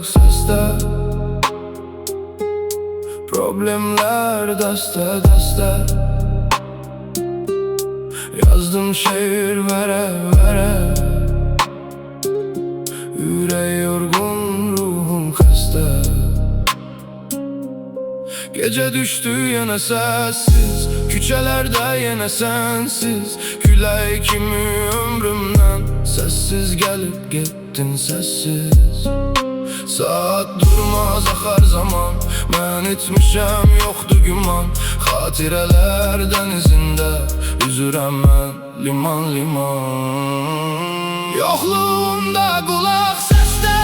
seste. Problemler deste deste. Yazdım şehir vere vere. Yüreği yorgun, ruhum hasta. Gece düştü yine sessiz, küçelerde yine sensiz. Külək kimi ömrümden sessiz gelip gittin sessiz. Saat durmaz akar zaman, mən etmişəm yoxdu güman. Xatirələr dənizində üzürəm mən liman liman. Yoxluğunda qulaq səsdə,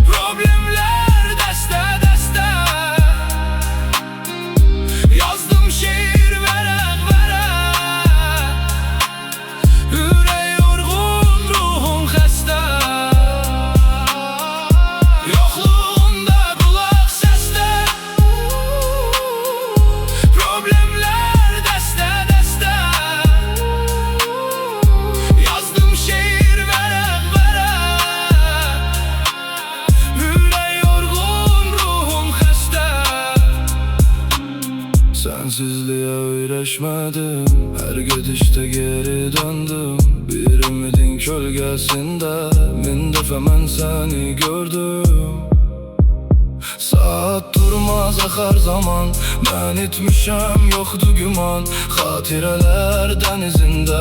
problemlər dəstə dəstə. Yazdım şeir vərəq vərəq. Ürək yorğun, ruhum xəstə. Yoxluğunda qulaq səsdə, problemlər dəstə dəstə. Yazdım şeir vərəq vərəq. Ürək yorğun, ruhum xəstə. Sensizliğe öyrəşmədim, hər gedişdə geri döndüm. Bir ümidin kölgəsində min dəfə mən səni gördüm. Saat durmaz axar zaman, mən etmişəm yoxdu güman. Xatirələr dənizində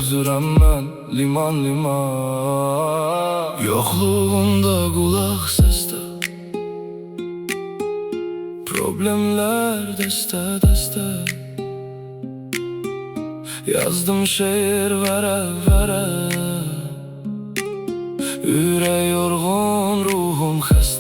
üzürəm mən liman liman. Yoxluğunda qulaq səsdə, problemlər dəstə dəstə. Yazdım şeir vərəq vərəq. Ürək yorğun, ruhum xəstə.